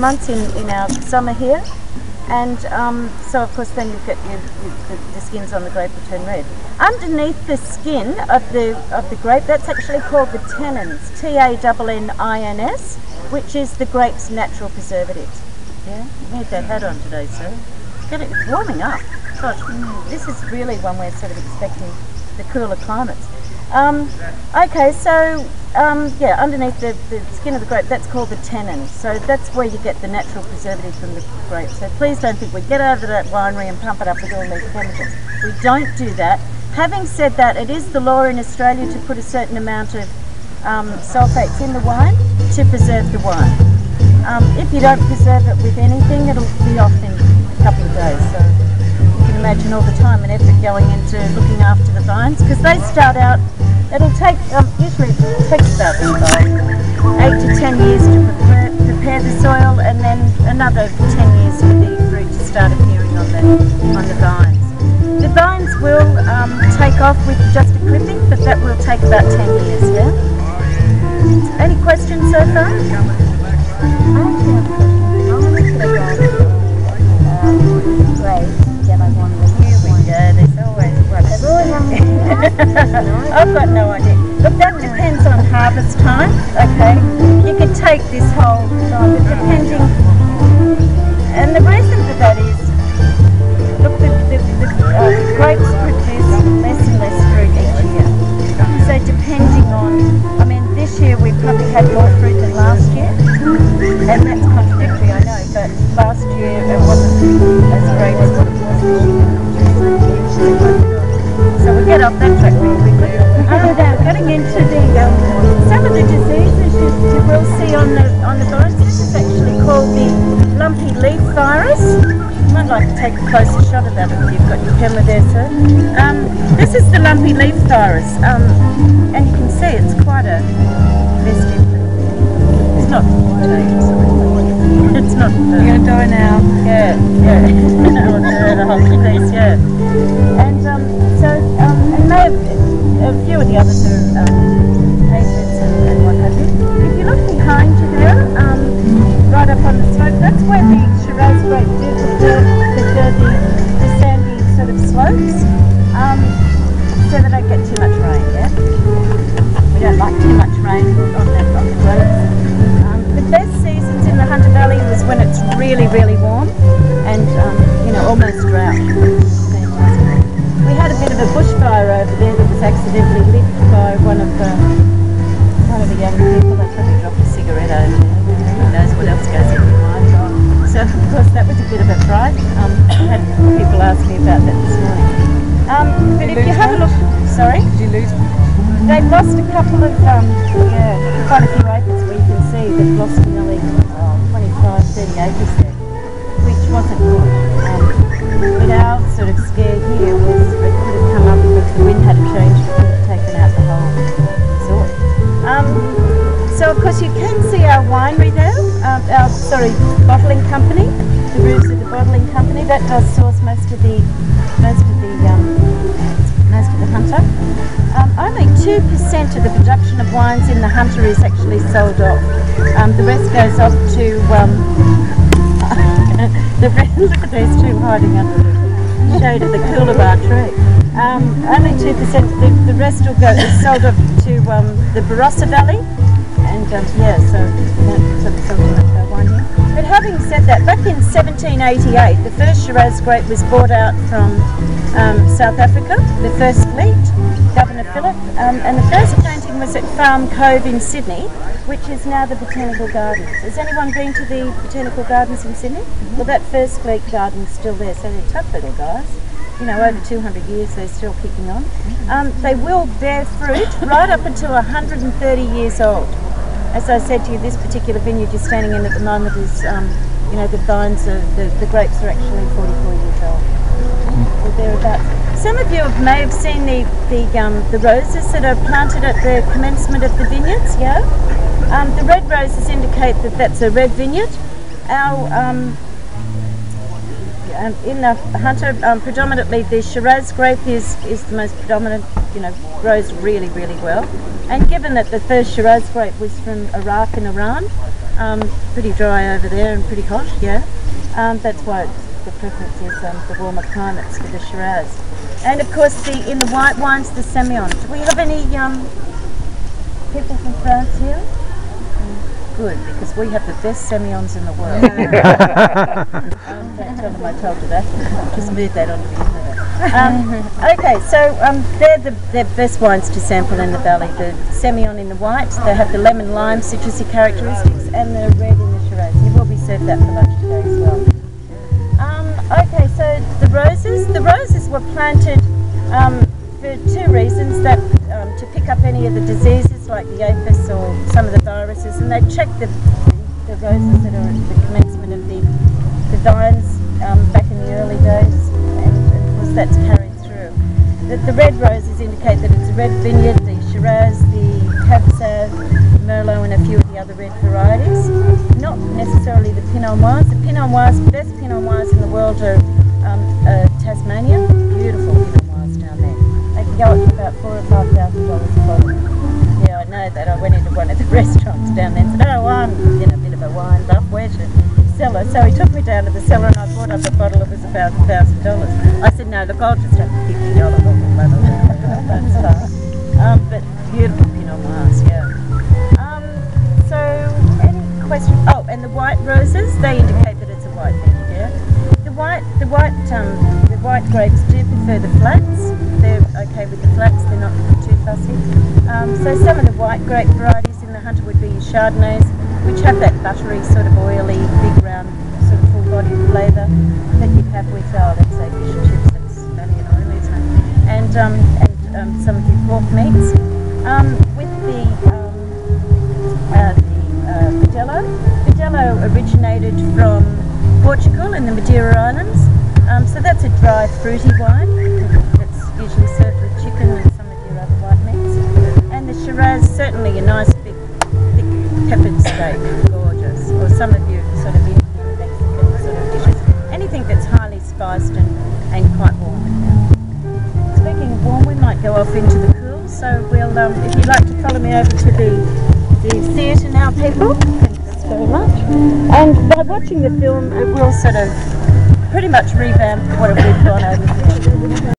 months in our summer here, and so of course then you get the skins on the grape will turn red. Underneath the skin of the grape, that's actually called the tannins, T-A-N-N-I-N-S, which is the grape's natural preservative. Yeah, you need that hat on today, sir. It's warming up. Gosh, this is really one we're sort of expecting the cooler climates. Okay, so yeah, underneath the skin of the grape, that's called the tannin. So that's where you get the natural preservative from the grape. So please don't think we get over to that winery and pump it up with all these chemicals. We don't do that. Having said that, it is the law in Australia to put a certain amount of sulfates in the wine to preserve the wine. If you don't preserve it with anything, it'll be off in a couple of days. So you can imagine all the time and effort going into looking after the vines, because they start out, it'll take, usually it takes about 8 to 10 years to prepare the soil, and then another 10 years for the fruit to start appearing on the vines. The vines will take off with just a clipping, but that will take about 10 years, yeah? Any questions so far? I've got no idea. Look, that depends on harvest time, okay? You could take this whole time, but depending, and the reason for that is, look, the grapes produce less and less fruit each year. So depending on, I mean, this year we probably had more fruit than last year, and that's contradictory, I know, but last year it wasn't as great as what it was. So we'll get off that track really quickly. Getting into some of the diseases you will see on the vines. This is actually called the lumpy leaf virus. You might like to take a closer shot of that if you've got your camera there, sir. This is the lumpy leaf virus, and you can see it's quite a messed in. It's not contagious. It's not. You're going to die now. Yeah. The whole piece, yeah. And a few of the others are aphids and what have you. If you look behind you there, right up on the slope, that's where the Shiraz grape do the sandy sort of slopes, so they don't get too much rain, yeah? We don't like too much rain on the grapes. The best seasons in the Hunter Valley was when it's really, really warm and, almost drought. We had a bit of a bushfire over there that was accidentally lit by one of the young people. They probably dropped a cigarette over there. Who knows what else goes in the wine. So of course that was a bit of a fright. I had people ask me about that this morning. But if you have a look, sorry? Did you lose them? They've lost a couple of, quite a few acres where you can see they've lost nearly 25, 30 acres there, which wasn't good. But our sort of scare here was it could have come up if the wind hadn't changed, it could have taken out the whole resort. So of course you can see our winery there, our bottling company, the roofs of the bottling company. That does source most of the Hunter. Only 2% of the production of wines in the Hunter is actually sold off. The rest goes off to look at these two hiding under the shade of the coolabah tree. Only 2%. The rest will go sold off to the Barossa Valley, and so that's something like that one here. But having said that, back in 1788, the first Shiraz grape was brought out from South Africa, the first fleet, Governor Phillip, and the first planting was at Farm Cove in Sydney, which is now the Botanical Gardens. Has anyone been to the Botanical Gardens in Sydney? Well, that first fleet garden's still there, so they're tough little guys. Over 200 years they're still kicking on. They will bear fruit right up until 130 years old. As I said to you, this particular vineyard you're standing in at the moment is, the vines, the grapes are actually 44 years old, or thereabouts. Some of you may have seen the roses that are planted at the commencement of the vineyards, yeah? The red roses indicate that that's a red vineyard. In the Hunter, predominantly the Shiraz grape is the most predominant, grows really, really well. And given that the first Shiraz grape was from Iraq and Iran, Pretty dry over there and pretty hot, yeah. That's why the preference is the warmer climates for the Shiraz. And of course, in the white wines, the Semillon. Do we have any people from France here? Good, because we have the best Semillons in the world. Don't tell them I told you that. Just move that onto the internet. Okay, so they're the best wines to sample in the valley. The Semillon in the white, they have the lemon lime citrusy characteristics, and the red in the Shiraz. You will be served that for lunch today as well. Okay, so the roses were planted for two reasons: that to pick up any of the diseases like the aphis or some of the viruses, and they check the roses that are at the commencement of the vines back in the early days, and of course that's carried through. The red roses indicate that it's a red vineyard, the Shiraz, the Cab Sauv, Merlot, and a few of the other red varieties. Not necessarily the Pinot Noirs. The Pinot Noirs, best Pinot Noirs in the world are Tasmania. Beautiful Pinot Noirs down there. They can go up to about $4,000 or $5,000 a bottle. Yeah, I know that. I went into one of the restaurants down there and said, "Oh, I'm in a bit of a wine buff. Where's your cellar?" So he took me down to the cellar and I bought up a bottle that was about $1,000. I said, "No, look, I'll just have $50 off the bottle." That's fine. But beautiful Pinot Noirs, yeah. So, any questions? Oh, and the white roses, they indicate that it's a white vineyard, yeah. The white grapes do prefer the flats. They're okay with the flats, they're not too fussy. So some of the white grape varieties in the Hunter would be Chardonnays, which have that buttery, sort of oily, big round, sort of full-bodied flavour that you'd have with, let's say, fish and chips. That's fatty and oily, isn't it? And some of your pork meats. With the Verdelho originated from Portugal in the Madeira Islands. So that's a dry, fruity wine that's usually served with chicken and some of your other white meats. And the Shiraz, certainly a nice big, thick peppered steak, gorgeous. Or some of your sort of Indian, Mexican sort of dishes. Anything that's highly spiced and quite warm. Speaking of warm, we might go off into the cool. So we'll, if you'd like to follow me over to the theatre now, people. Thanks very much. And by watching the film, it will sort of pretty much revamp what we've gone over here.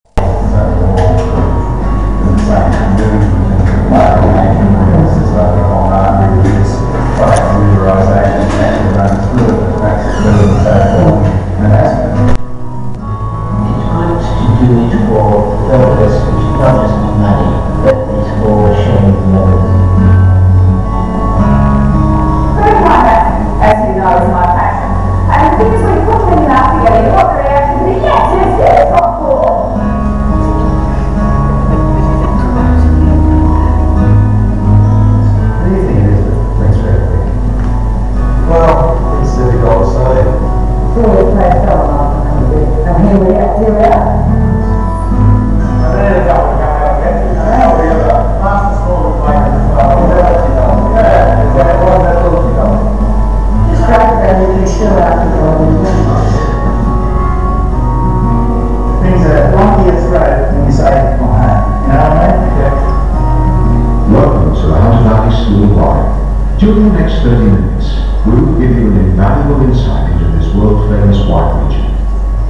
During the next 30 minutes, we will give you an invaluable insight into this world-famous wine region.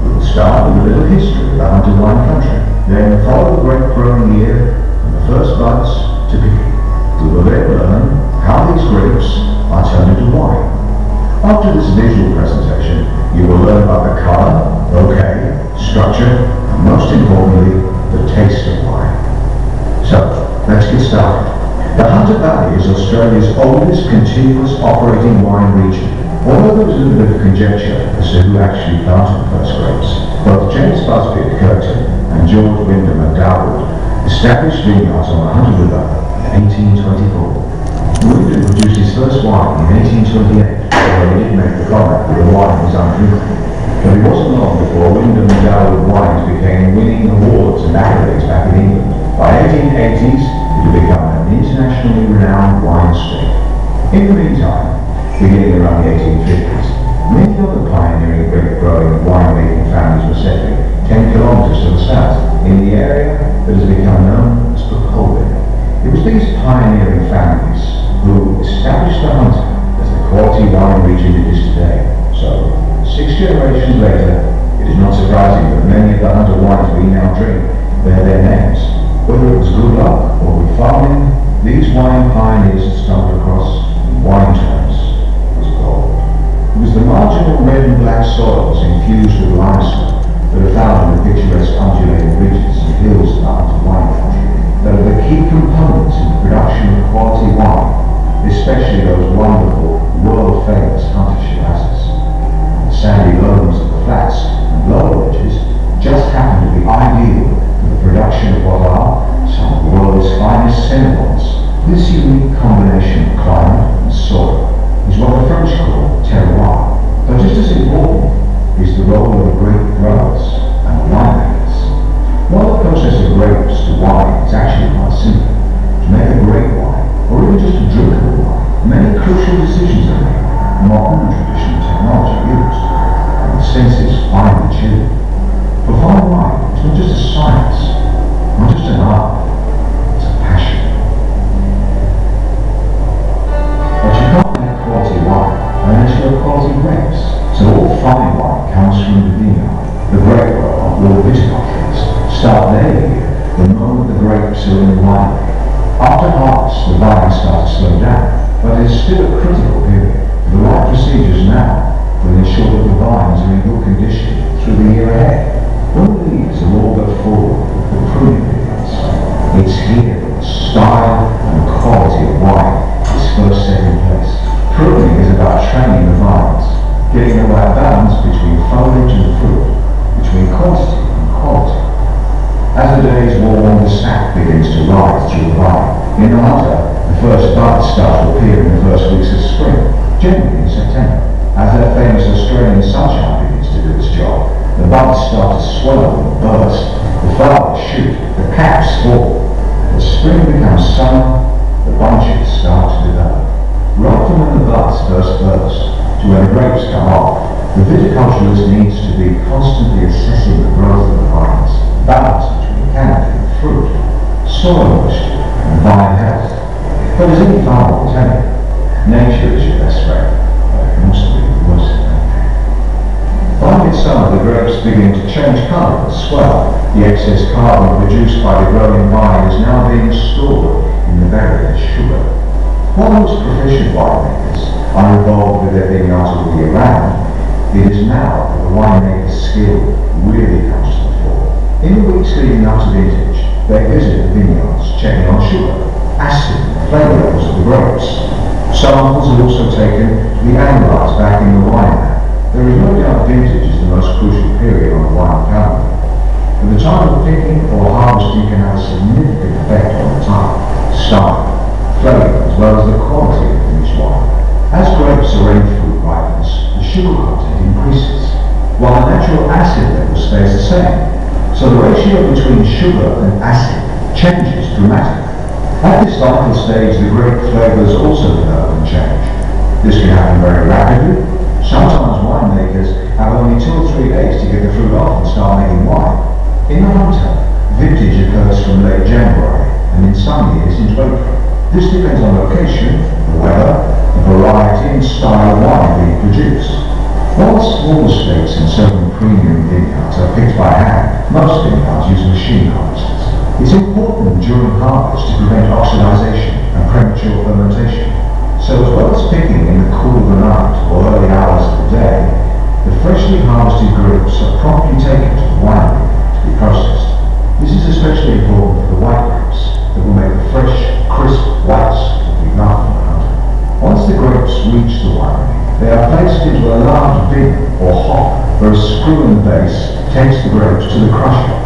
We will start with a little history of the Hunter wine country, then follow the grape growing year and the first buds to picking. We will then learn how these grapes are turned into wine. After this visual presentation, you will learn about the colour, bouquet, structure, and most importantly, the taste of wine. So, let's get started. The Hunter Valley is Australia's oldest continuous operating wine region. Although there was a bit of conjecture as to who actually planted the first grapes, both James Busby at Curtin and George Wyndham at Darwood established vineyards on the Hunter River in 1824. Wyndham produced his first wine in 1828, although he did make the comment that the wine was undrinkable. But it wasn't long before Wyndham and Darwood wines became winning awards and accolades back in England. By 1880s, it had become an internationally renowned wine stream. In the meantime, beginning around the 1850s, many other pioneering grape-growing wine-making families were settling 10 kilometers to the south in the area that has become known as Bucolvin. It was these pioneering families who established the Hunter as the quality wine region it is today. So, 6 generations later, it is not surprising that many of the hunter wines we now drink bear their names. Whether it was good luck or good farming, these wine pioneers had stumbled across, in wine terms, was gold. It was the marginal red and black soils infused with limestone that are found in the picturesque undulating ridges and hills of the hunter wine country that are the key components in the production of quality wine, especially those wonderful, world-famous hunter Shirazes. The sandy loams of the flats and lower ridges just happen to be ideal for the production of what are some of the world's finest Semillons. This unique combination of climate and soil is what the French call terroir, but just as important is the role of the grape growers and the winemakers. While the process of grapes to wine is actually quite simple, to make a great wine, or even just a drinkable wine, many crucial decisions are made, modern and traditional technology used, and the senses finely tuned. For fine wine, it's not just a science, not just an art, it's a passion. But you can't make quality wine unless you have quality grapes. So all fine wine comes from the vineyard. The grape grower, or viticulturists, start their year the moment the grapes are in the winery. After harvest, the vine starts to slow down, but it is still a critical period. The right procedures now will ensure that the vines are in good condition through the year ahead. When the leaves are all but full of the pruning periods, it's here that the style and quality of wine is first set in place. Pruning is about training the vines, getting the right balance between foliage and fruit, between quantity and quality. As the days warm, the sap begins to rise through the vine. In the hunter, the first buds start to appear in the first weeks of spring, generally in September. As that famous Australian sunshine begins to do its job, the buds start to swell and burst, the flowers shoot, the caps fall. As spring becomes summer, the bunches start to develop. Right from when the buds first burst to when the grapes come off, the viticulturist needs to be constantly assessing the growth of the vines, balance between canopy and fruit, soil moisture and vine health. But as any farmer will tell you, nature is your best friend, but it can also be the worst enemy. By midsummer, the grapes begin to change colour and swell. The excess carbon produced by the growing vine is now being stored in the berry as sugar. While most proficient winemakers are involved with their vineyards all year round, it is now that the winemaker's skill really comes to the fore. In the weeks leading up to vintage, they visit the vineyards, checking on sugar, acid, and flavour levels of the grapes. Samples are also taken to be analysed back in the wine lab. There is no doubt vintage is the most crucial period on the wine calendar. But the time of picking or harvesting can have a significant effect on the type, style, flavour, as well as the quality of the finished wine. As grapes or any fruit ripens, the sugar content increases, while the natural acid level stays the same. So the ratio between sugar and acid changes dramatically. At this vital stage, the grape flavours also develop and change. This can happen very rapidly. Sometimes winemakers have only 2 or 3 days to get the fruit off and start making wine. In the hunter, vintage occurs from late January, and in some years into April. This depends on location, the weather, the variety and style of wine being produced. While smaller stakes in certain premium vineyards are picked by hand, most vineyards use machine harvesters. It's important during harvest to prevent oxidization and premature fermentation. So as well as picking in the cool of the night or early hours of the day, the freshly harvested grapes are promptly taken to the winery to be processed. This is especially important for the white grapes that will make the fresh, crisp whites that we love from the hunter. Once the grapes reach the winery, they are placed into a large bin or hopper where a screw in the base takes the grapes to the crusher.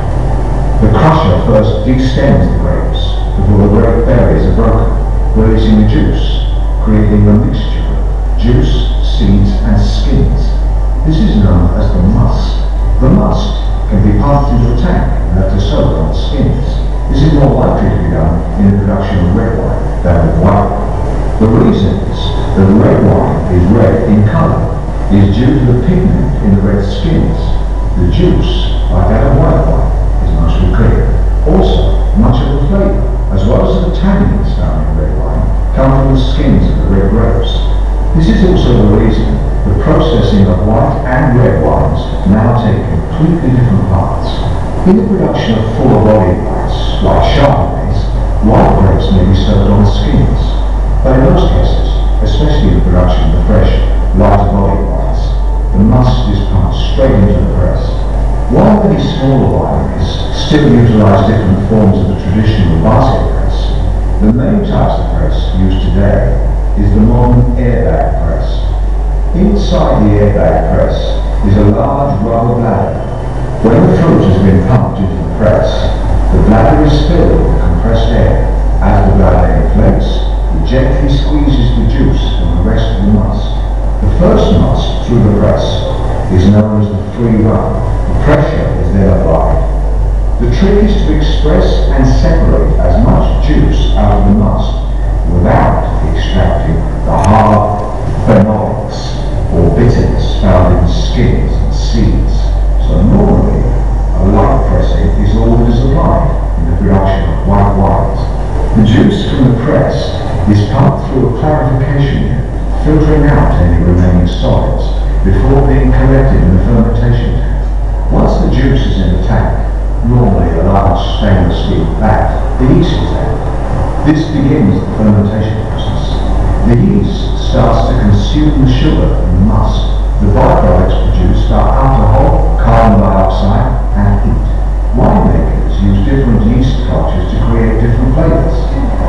The crusher first de-stems the grapes before the grape berries are broken, releasing the juice, creating a mixture of juice, seeds and skins. This is known as the must. The must can be pumped into a tank and left to soak on the skins. This is more likely to be done in the production of red wine than with white wine. The reason is that red wine is red in colour is due to the pigment in the red skins. The juice, like that of white wine, is mostly clear. Also, much of the flavour, as well as the tannins found in red wine, come from the skins of the red grapes. This is also the reason the processing of white and red wines now take completely different paths. In the production of fuller bodied wines, like Chardonnays, white grapes may be served on skins, but in most cases, especially in the production of the fresh, lighter bodied wines, the must is pumped straight into the press. While many smaller wineries still utilise different forms of the traditional basket press, the main types of press used today is the modern airbag press. Inside the airbag press is a large rubber bladder. When the fruit has been pumped into the press, the bladder is filled with compressed air. As the bladder inflates, it gently squeezes the juice from the rest of the must. The first must through the press is known as the free run. The pressure is then applied. The trick is to express and separate as much juice out of the must without extracting the hard phenolics or bitterness found in skins and seeds. So normally, a light pressing is all that is applied in the production of white wines. The juice from the press is pumped through a clarification unit, filtering out any remaining solids before being collected in the fermentation tank. Once the juice is in the tank, normally a large stainless steel vat, the yeast is added. This begins the fermentation process. The yeast starts to consume the sugar in the must. The byproducts produced are alcohol, carbon dioxide, and heat. Winemakers use different yeast cultures to create different flavors.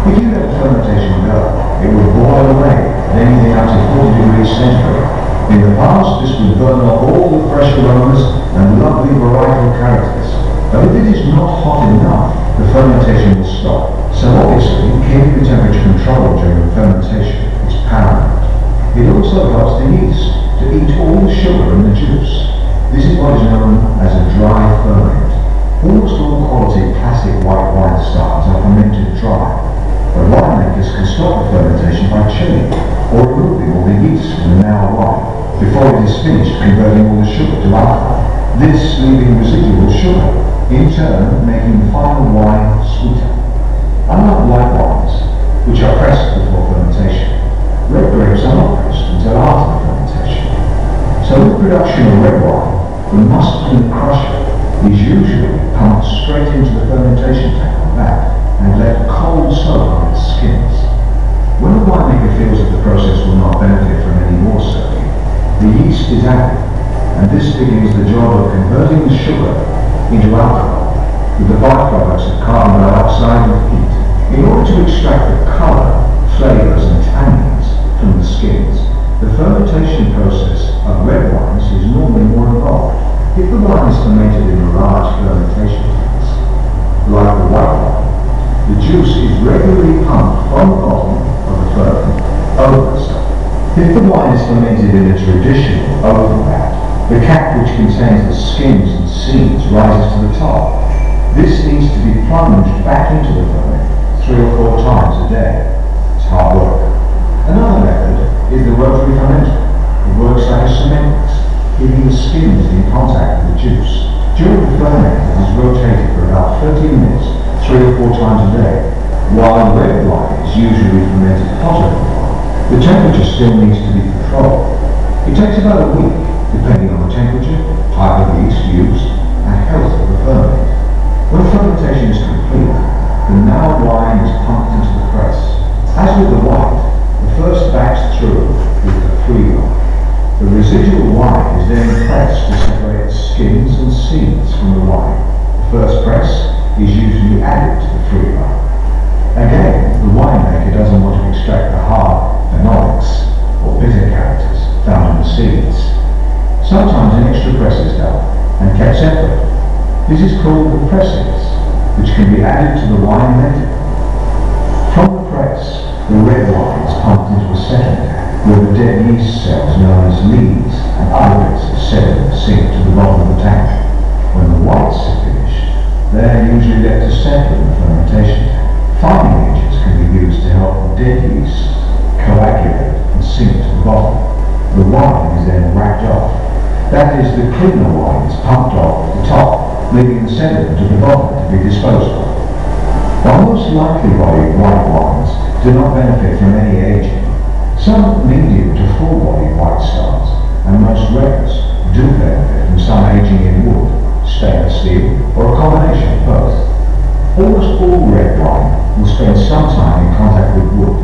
If you let the fermentation go, it will boil away at anything up to 40 degrees centigrade. In the past, this would burn off all the fresh aromas and lovely varietal characters. But if it is not hot enough, the fermentation will stop. So obviously, keeping the temperature controlled during fermentation is paramount. It also helps the yeast to eat all the sugar in the juice. This is what is known as a dry ferment. Almost all quality classic white wine styles are fermented dry. But winemakers can stop the fermentation by chilling or removing all the yeast from the now wine before it is finished converting all the sugar to alcohol. This leaving residual sugar, in turn making the final wine sweeter. Unlike white wines, which are pressed before fermentation, red grapes are not pressed until after the fermentation. So with production of red wine, the must from the crusher is usually pumped straight into the fermentation tank on that and let cold soak on its skins. When the winemaker feels that the process will not benefit from any more soaking, the yeast is added, and this begins the job of converting the sugar into alcohol with the byproducts of carbon dioxide and heat. In order to extract the colour, flavours and tannins from the skins, the fermentation process of red wines is normally more involved. If the wine is fermented in large fermentation tanks, like the white wine, the juice is regularly pumped from the bottom of the ferment over the top. If the wine is fermented in a traditional open vat, the cap which contains the skins and seeds rises to the top. This needs to be plunged back into the ferment 3 or 4 times a day. It's hard work. Another method is the rotary fermenter. It works like a cement mix, keeping the skins in contact with the juice. During the ferment, it is rotated for about 30 minutes, 3 or 4 times a day. While red wine is usually fermented hotter than wine, the temperature still needs to be controlled. It takes about a week, depending on the temperature, type of yeast used, and health of the ferment. When fermentation is complete, the now wine is pumped into the press. As with the white, the first batch through is the free wine. The residual wine is then pressed to separate the skins and seeds from the wine. The first press is usually added to the free wine. Again, the winemaker doesn't want to extract the hard phenolics or bitter characters found in the seeds. Sometimes an extra press is done and kept separate. This is called the pressings, which can be added to the wine later. From the press, the red wine is pumped into a second tank, where the dead yeast cells known as lees and other bits of sediment sink to the bottom of the tank. When the whites are finished, they are usually left to settle in the fermentation tank. Fining agents can be used to help the dead yeast coagulate and sink to the bottom. The wine is then racked off. That is, the cleaner wine is pumped off at the top, leaving the sediment at the bottom to be disposed of. While most lightly bodied white wines do not benefit from any aging, some medium to full-body white stars, and most reds do benefit from some aging in wood, stainless steel, or a combination of both. Almost all red wine will spend some time in contact with wood.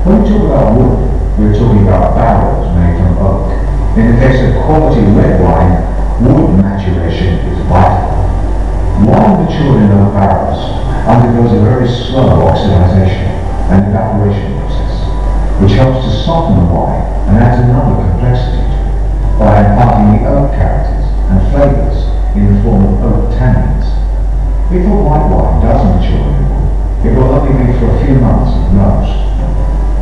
When we talk about wood, we're talking about barrels made from oak. In the case of quality red wine, wood maturation is vital. Wine matured in oak barrels undergoes a very slow oxidization and evaporation process, which helps to soften the wine and adds another complexity to it by imparting the oak characters and flavors in the form of oak tannins. If a white wine does mature in wood, it will only be for a few months at most.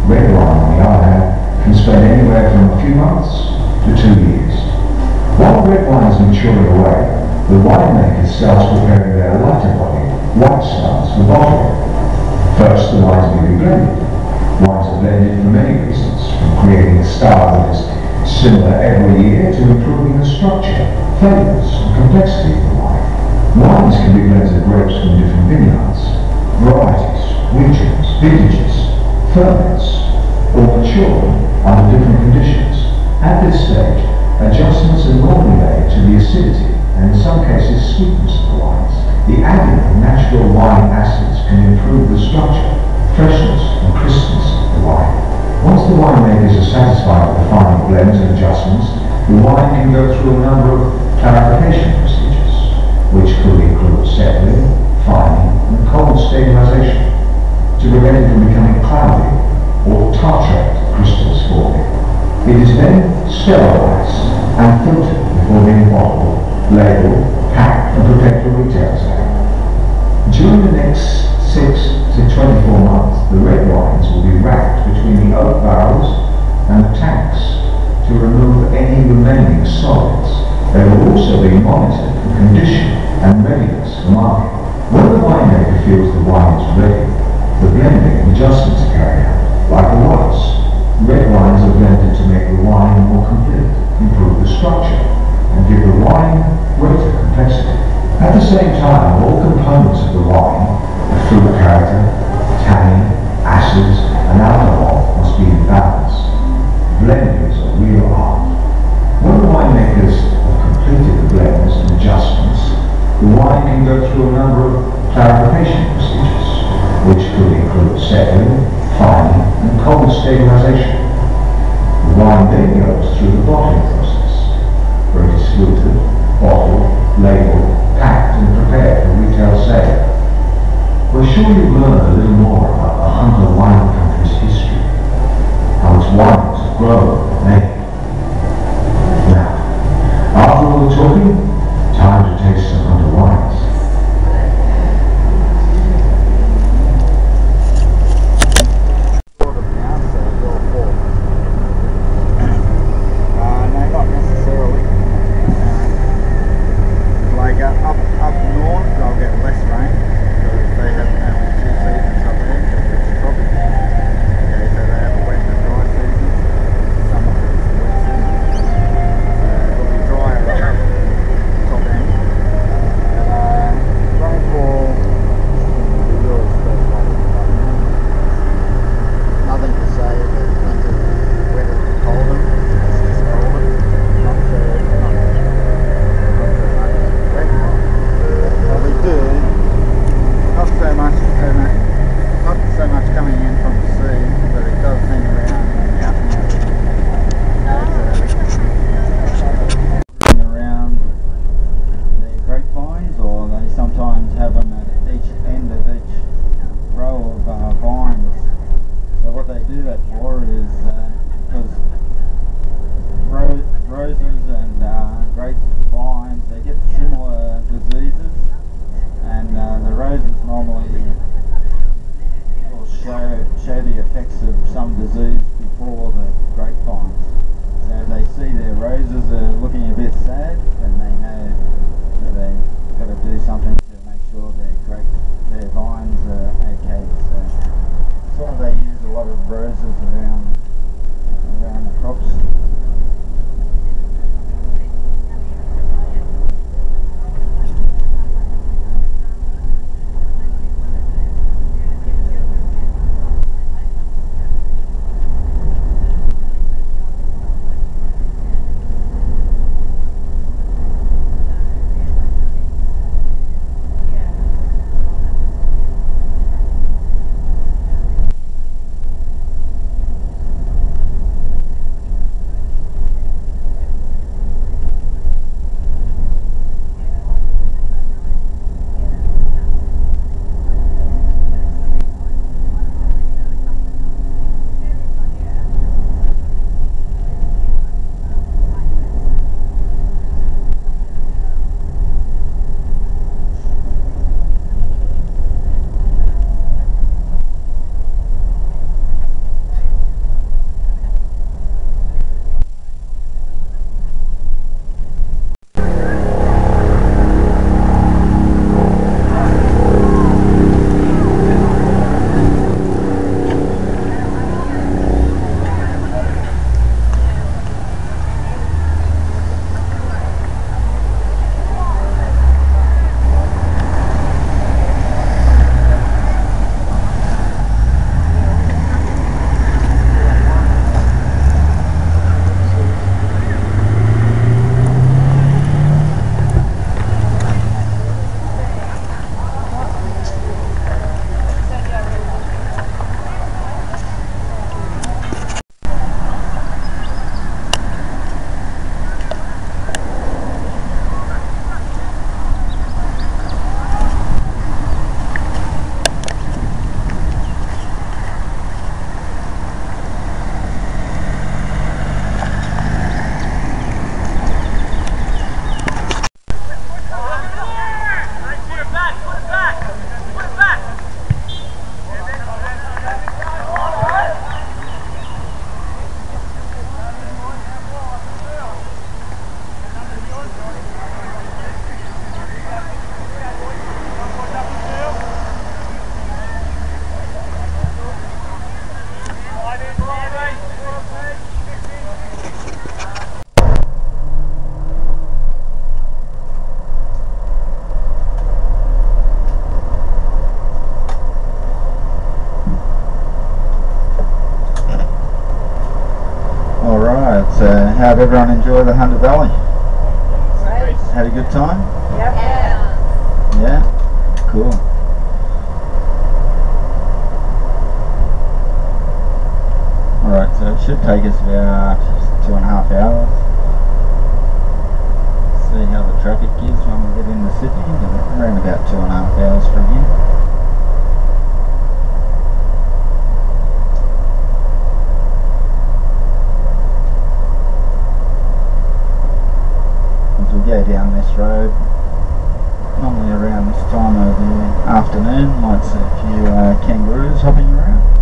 Red wine, on the other hand, can spend anywhere from a few months to 2 years. While red wine is maturing away, the winemaker starts preparing their lighter body white stars for bottling. First, the wines may be blended. Wines are blended for many reasons, from creating a star that is similar every year to improving the structure, flavors, and complexity of the wine. Wines can be blends of grapes from different vineyards, varieties, regions, vintages, ferments, or matured under different conditions. At this stage, adjustments are normally made to the acidity and in some cases sweetness of the wines. The adding of natural wine acids can improve the structure, freshness and crispness of the wine. Once the winemakers are satisfied with the final blends and adjustments, the wine can go through a number of clarification procedures, which could include settling, fining and cold stabilization to prevent it from becoming cloudy or tartrate crystals forming. It is then sterilized and filtered before being bottled, labeled, packed and prepared for retail sale. During the next 6 to 24 months, the red wines will be wrapped between the oak barrels and the tanks to remove any remaining solids. They will also be monitored for condition and readiness for market. When the winemaker feels the wine is ready, the blending and adjustments are carried out. Like the whites, red wines are blended to make the wine more complete, improve the structure, and give the wine greater complexity. At the same time, all components of the wine, the fruit character, tannin, acids, and alcohol must be in balance. Blending is a real art. When the winemakers have completed the blends and adjustments, the wine can go through a number of clarification procedures, which could include settling, fining, and cold stabilization. The wine then goes through the bottling process, where it is filtered, bottled, labeled, packed, and prepared for retail sale. We're sure you've learned a little more about the Hunter wine country's history, how its wines have grown and made. Now, after all the talking, time to taste some Hunter wines. how'd everyone enjoy the Hunter Valley? Great. Had a good time? Yep. Yeah. Yeah? Cool. Alright, so it should take us about 2.5 hours. See how the traffic is when we get into Sydney. Around about 2.5 hours from here. As we go down this road, normally around this time of the afternoon, might see a few kangaroos hopping around.